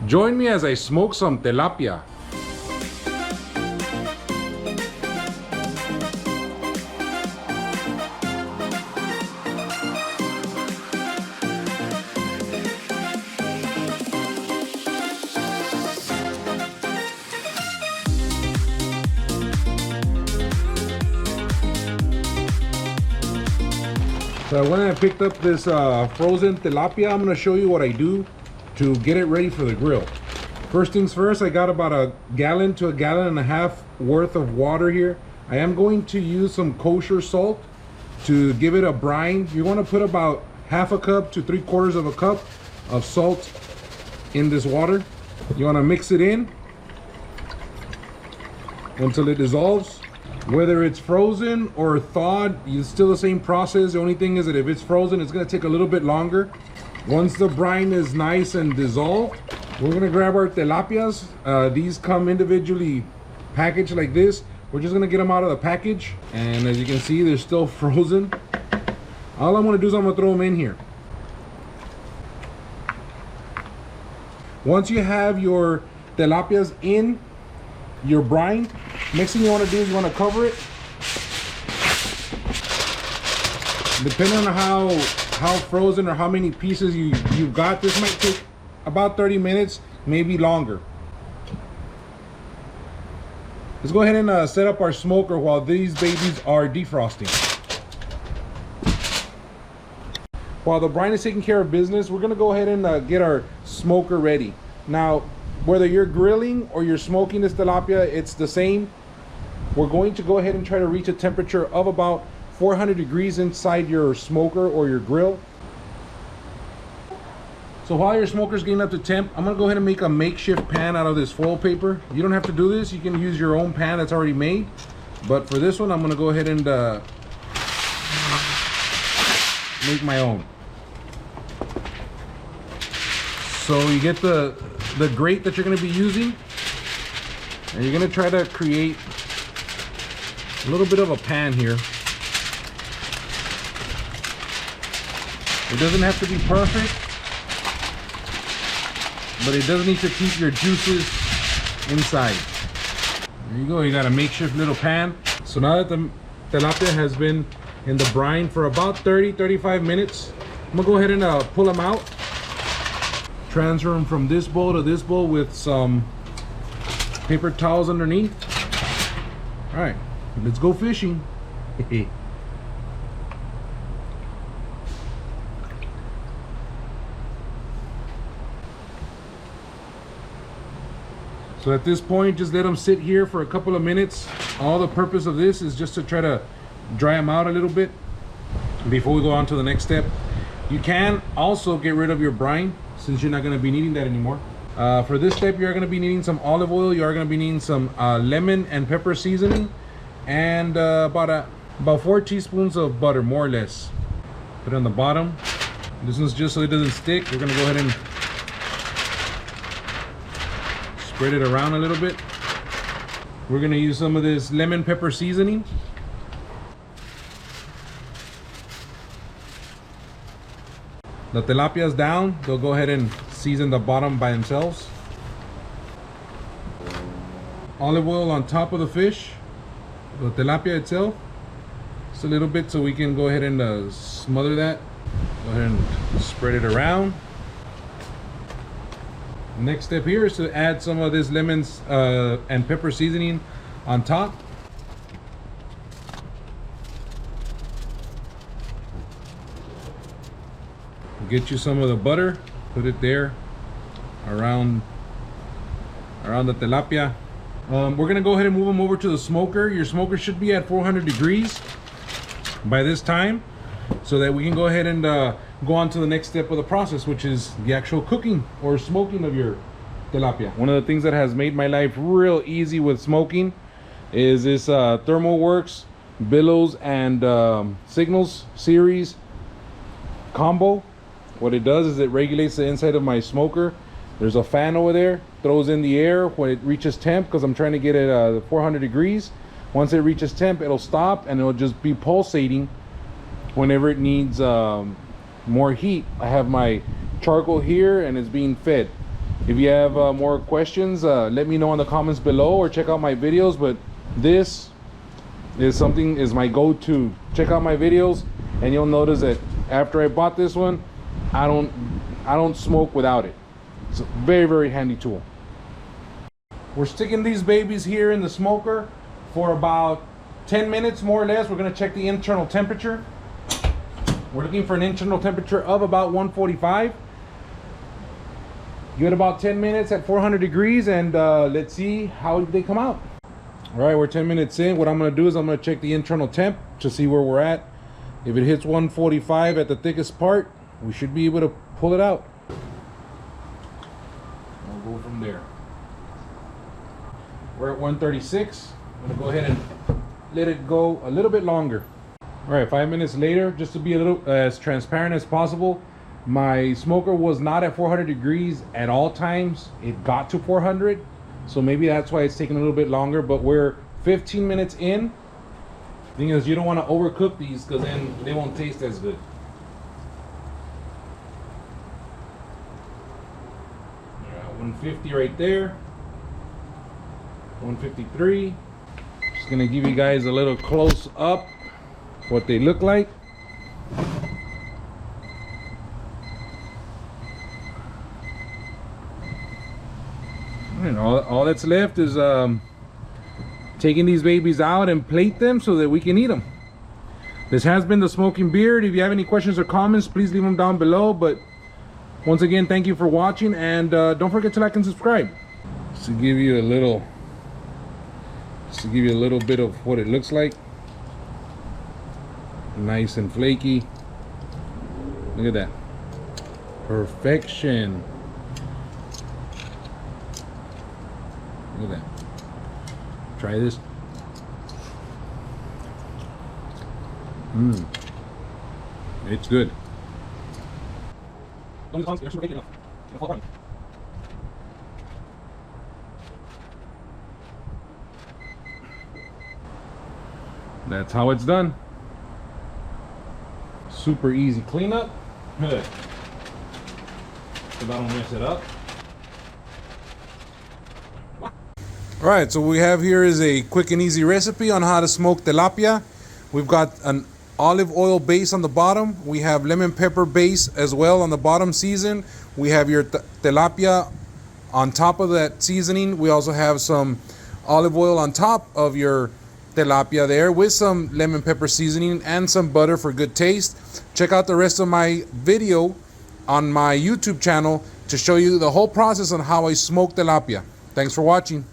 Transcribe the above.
Join me as I smoke some tilapia. So I went and picked up this frozen tilapia. I'm gonna show you what I do to get it ready for the grill. First things first, I got about a gallon to a gallon and a half worth of water here. I am going to use some kosher salt to give it a brine. You want to put about half a cup to 3/4 of a cup of salt in this water. You want to mix it in until it dissolves. Whether it's frozen or thawed, it's still the same process. The only thing is that if it's frozen, it's going to take a little bit longer. Once the brine is nice and dissolved, we're going to grab our tilapias. These come individually packaged like this. We're just going to get them out of the package. And as you can see, they're still frozen. All I'm going to do is I'm going to throw them in here. Once you have your tilapias in your brine, next thing you want to do is you want to cover it. Depending on how frozen or how many pieces you've got, this might take about 30 minutes, maybe longer. Let's go ahead and set up our smoker while these babies are defrosting. While the brine is taking care of business, we're gonna go ahead and get our smoker ready. Now, whether you're grilling or you're smoking this tilapia, it's the same. We're going to go ahead and try to reach a temperature of about 400 degrees inside your smoker or your grill. So while your smoker's getting up to temp, I'm gonna go ahead and make a makeshift pan out of this foil paper. You don't have to do this, you can use your own pan that's already made. But for this one, I'm gonna go ahead and make my own. So you get the grate that you're going to be using, and you're going to try to create a little bit of a pan here. It doesn't have to be perfect, but it does need to keep your juices inside. There you go, you got a makeshift little pan. So now that the tilapia has been in the brine for about 30-35 minutes, I'm gonna go ahead and pull them out. Transfer them from this bowl to this bowl with some paper towels underneath. All right, let's go fishing. So at this point, just let them sit here for a couple of minutes. All the purpose of this is just to try to dry them out a little bit before we go on to the next step. You can also get rid of your brine, since you're not going to be needing that anymore. For this step, you're going to be needing some olive oil. You are going to be needing some lemon and pepper seasoning, and about 4 teaspoons of butter, more or less. Put it on the bottom. This one's just so it doesn't stick. We're going to go ahead and spread it around a little bit. We're going to use some of this lemon pepper seasoning. The tilapia's down, they'll go ahead and season the bottom by themselves. Olive oil on top of the fish, the tilapia itself, just a little bit so we can go ahead and smother that. Go ahead and spread it around. Next step here is to add some of this lemons and pepper seasoning on top. Get you some of the butter, put it there around the tilapia. We're gonna go ahead and move them over to the smoker. Your smoker should be at 400 degrees by this time, so that we can go ahead and go on to the next step of the process, which is the actual cooking or smoking of your tilapia. One of the things that has made my life real easy with smoking is this Thermoworks Billows and Signals series combo. What it does is it regulates the inside of my smoker. There's a fan over there, throws in the air when it reaches temp, because I'm trying to get it 400 degrees. Once it reaches temp, it'll stop and it'll just be pulsating whenever it needs more heat. I have my charcoal here and it's being fed. If you have more questions, let me know in the comments below or check out my videos. But this is my go-to. Check out my videos and you'll notice that after I bought this one, I don't smoke without it. It's a very, very handy tool. We're sticking these babies here in the smoker for about 10 minutes more or less. We're going to check the internal temperature. We're looking for an internal temperature of about 145. Give it about 10 minutes at 400 degrees and let's see how they come out. All right, we're 10 minutes in. What I'm going to do is I'm going to check the internal temp to see where we're at. If it hits 145 at the thickest part, we should be able to pull it out. We'll go from there. We're at 136. I'm going to go ahead and let it go a little bit longer. All right, 5 minutes later, just to be a little as transparent as possible, my smoker was not at 400 degrees at all times. It got to 400, so maybe that's why it's taking a little bit longer, but we're 15 minutes in. The thing is, you don't want to overcook these because then they won't taste as good. All right, 150 right there. 153. Just gonna give you guys a little close up what they look like. And all that's left is taking these babies out and plate them so that we can eat them. This has been the Smoking Beard. If you have any questions or comments, please leave them down below. But once again, thank you for watching, and don't forget to like and subscribe. Just to give you a little bit of what it looks like. Nice and flaky. Look at that. Perfection. Look at that. Try this. It's good. That's how it's done. Super easy cleanup. Good. So I don't mess it up. All right, so what we have here is a quick and easy recipe on how to smoke tilapia. We've got an olive oil base on the bottom. We have lemon pepper base as well on the bottom season. We have your tilapia on top of that seasoning. We also have some olive oil on top of your tilapia there with some lemon pepper seasoning and some butter for good taste. Check out the rest of my video on my YouTube channel to show you the whole process on how I smoke tilapia. Thanks for watching.